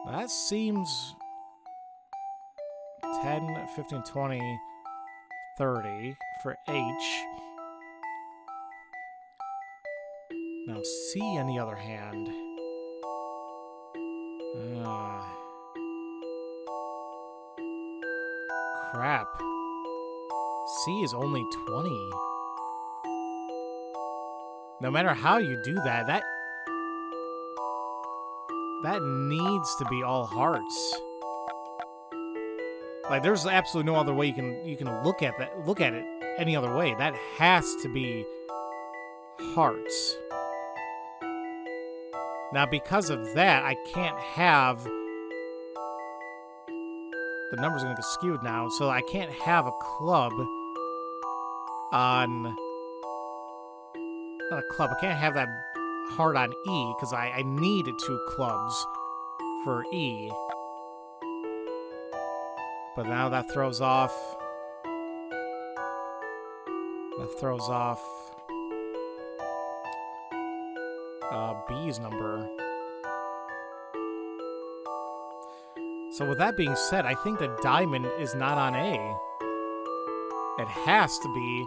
That seems 10, 15, 20, 30 for H. Now C, on the other hand. Crap. C is only 20. No matter how you do that, that needs to be all hearts. Like, there's absolutely no other way you can look at it any other way. That has to be hearts. Now, because of that, I can't have... The numbers are going to get skewed now, so I can't have a club on... Not a club. I can't have that heart on E, because I need 2 clubs for E. But now that throws off... B's number. So with that being said, I think the diamond is not on A. It has to be...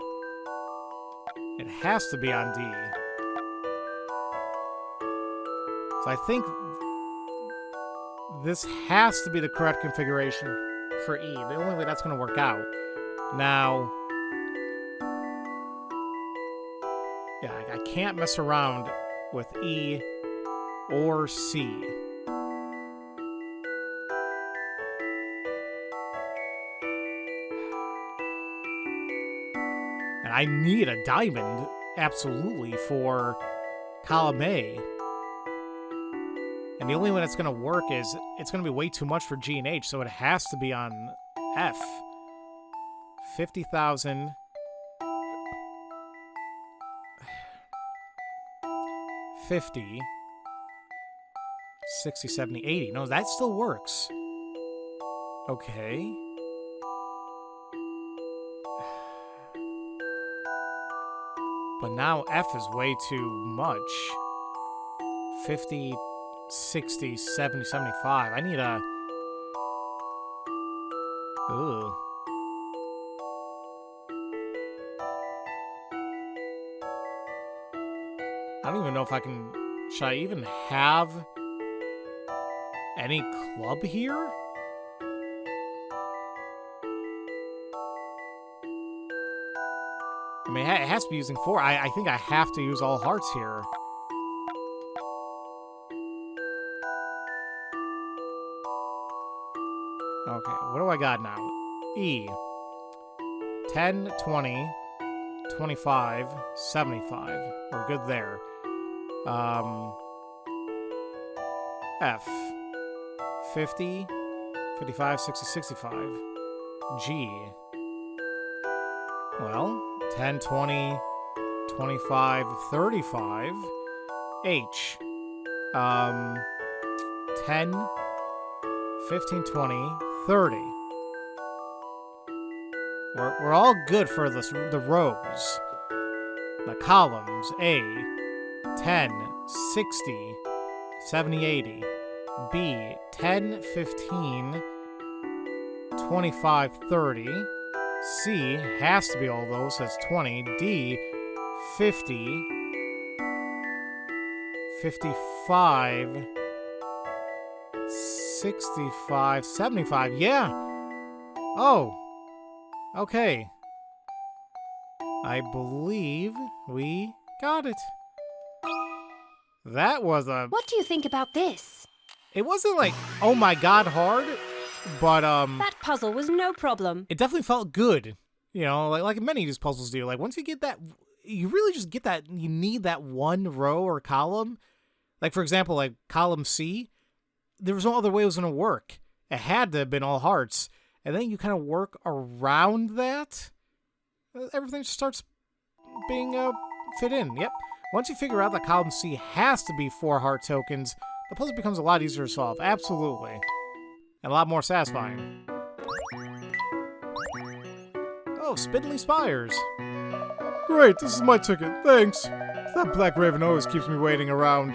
It has to be on D. So I think this has to be the correct configuration for E. The only way that's going to work out. Now... Yeah, I can't mess around with E or C. And I need a diamond, absolutely, for column A. And the only way that's going to work is it's going to be way too much for G and H, so it has to be on F. 50,000... 50, 60, 70, 80. No, that still works. Okay. But now F is way too much. 50, 60, 70, 75. I need a... Ugh. I don't even know if I can... Should I even have any club here? I mean, it has to be using 4. I think I have to use all hearts here. Okay, what do I got now? E. 10, 20, 25, 75. We're good there. F. 50, 55, 60, 65. G. Well, 10, 20, 25, 35. H. 10, 15, 20, 30. We're all good for this, the rows. The columns, A, 10, 60, 70, 80. B, 10, 15, 25, 30, C has to be all those, so that's 20. D, 50. 55. 65. 75. Yeah. Oh. Okay. I believe we got it. That was a... What do you think about this? It wasn't like, oh my god, hard, but That puzzle was no problem. it definitely felt good. You know, like many of these puzzles do. Like once you get that, you really just get that. You need that one row or column. Like for example, like column C, there was no other way it was gonna work. It had to have been all hearts, and then you kind of work around that. Everything just starts being fit in. Yep. Once you figure out that column C has to be 4 heart tokens, the puzzle becomes a lot easier to solve. Absolutely. And a lot more satisfying. Oh, Spindly Spires. Great, this is my ticket. Thanks. That Black Raven always keeps me waiting around.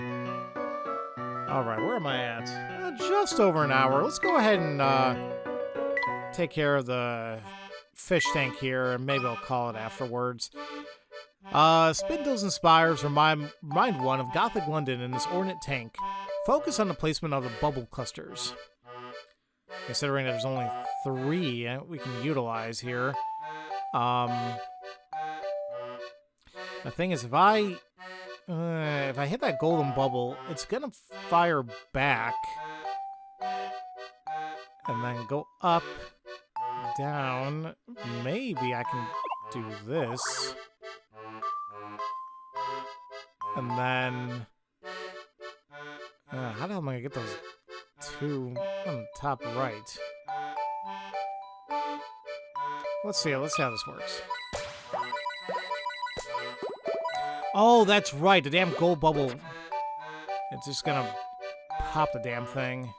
Alright, where am I at? Just over an hour. Let's go ahead and take care of the fish tank here, and maybe I'll call it afterwards. Spindles and Spires remind one of Gothic London in this ornate tank. Focus on the placement of the bubble clusters. Considering that there's only 3 we can utilize here. The thing is, if I hit that golden bubble, it's gonna fire back. And then go up, down. Maybe I can do this. And then... how the hell am I gonna get those 2 on the top right? Let's see how this works. Oh, that's right, the damn gold bubble. It's just gonna pop the damn thing.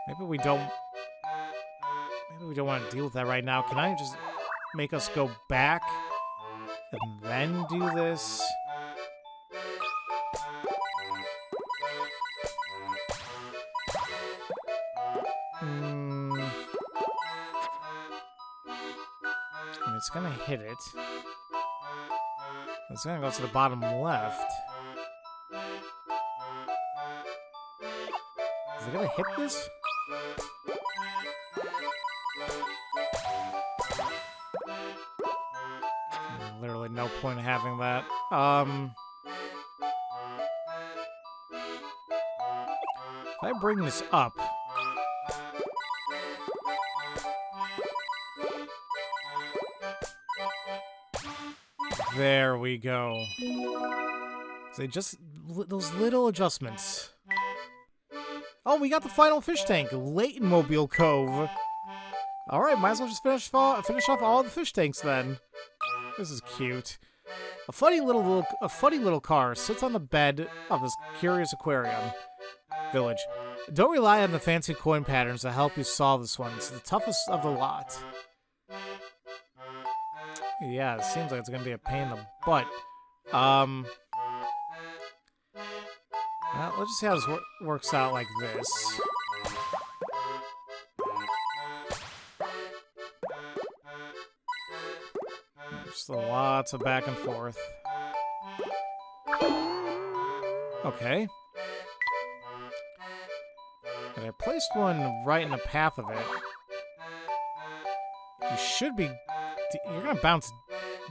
Maybe we don't want to deal with that right now. Can I just make us go back and then do this? It's gonna hit it. It's gonna go to the bottom left. Is it gonna hit this? Literally no point in having that. If I bring this up... There we go. So just those little adjustments. Oh, we got the final fish tank, Layton Mobile Cove. All right, might as well just finish off all the fish tanks then. This is cute. A funny little car sits on the bed of this curious aquarium village. Don't rely on the fancy coin patterns to help you solve this one. It's the toughest of the lot. Yeah, it seems like it's gonna be a pain in the butt. Well, let's just see how this works out like this. Just lots of back and forth. Okay. And I placed one right in the path of it. You should be... You're gonna bounce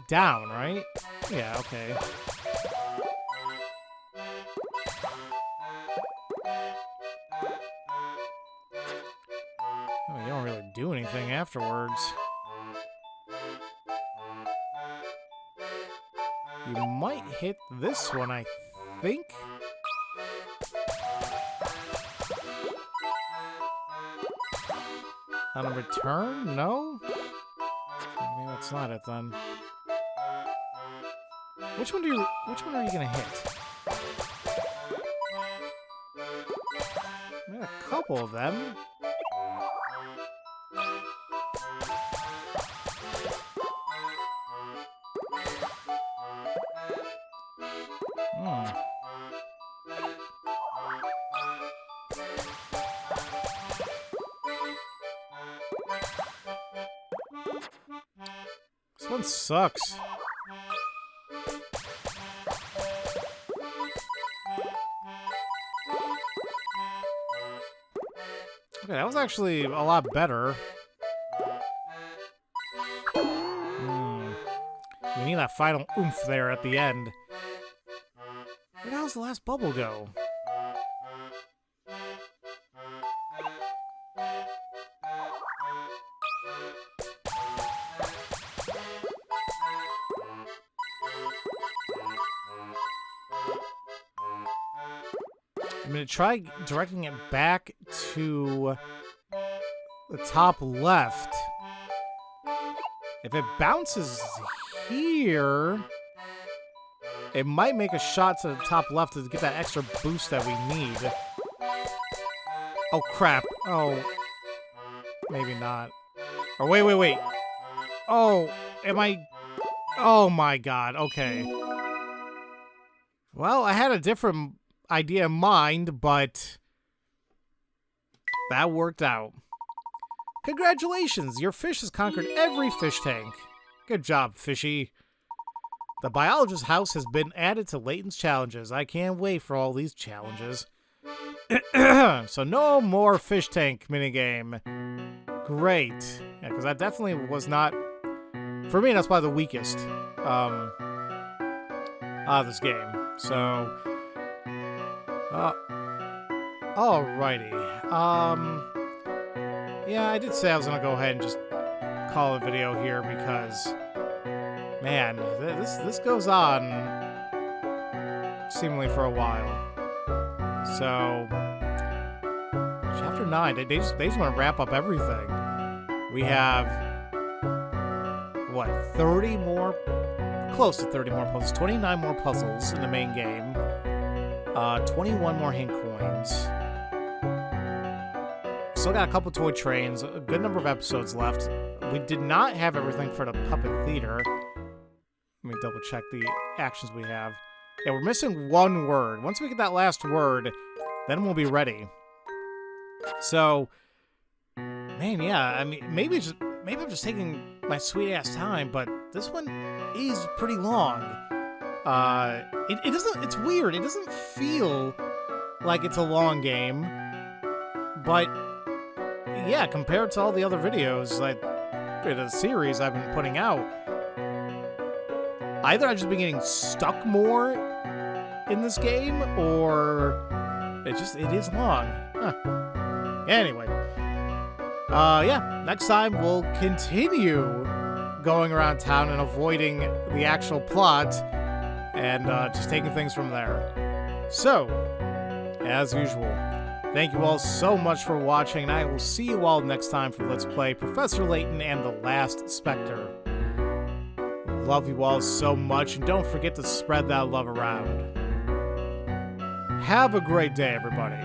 down, right? Yeah, okay. Oh, you don't really do anything afterwards. You might hit this one, I think? On a return? No? Maybe that's not it then. Which one are you gonna hit? I got a couple of them. one sucks. Okay, that was actually a lot better. We need that final oomph there at the end. Where the hell's the last bubble go? I'm gonna try directing it back to the top left. If it bounces here, it might make a shot to the top left to get that extra boost that we need. Oh, crap. Oh. Maybe not. Or wait. Oh, am I... Oh, my God. Okay. Well, I had a different idea in mind, but that worked out. Congratulations! Your fish has conquered every fish tank. Good job, fishy. The biologist's house has been added to Layton's challenges. I can't wait for all these challenges. So no more fish tank minigame. Great. Yeah, because that definitely was not... For me, that's probably the weakest out of this game. So... alrighty. Yeah, I did say I was going to go ahead and just call a video here because... Man, this goes on seemingly for a while. So, Chapter 9, they just want to wrap up everything. We have, what, 30 more? Close to 30 more puzzles. 29 more puzzles in the main game. 21 more hint coins. Still got a couple toy trains. A good number of episodes left. We did not have everything for the Puppet Theater. Let me double check the actions we have. Yeah, we're missing one word. Once we get that last word, then we'll be ready. So, man, yeah, I mean, maybe I'm just taking my sweet ass time, but this one is pretty long. It doesn't, it's weird. It doesn't feel like it's a long game, but yeah, compared to all the other videos, like the series I've been putting out, either I've just been getting stuck more in this game, or it is long. Huh. Anyway. Yeah, next time we'll continue going around town and avoiding the actual plot and just taking things from there. So, as usual, thank you all so much for watching, and I will see you all next time for Let's Play Professor Layton and the Last Specter. Love you all so much, and don't forget to spread that love around. Have a great day, everybody.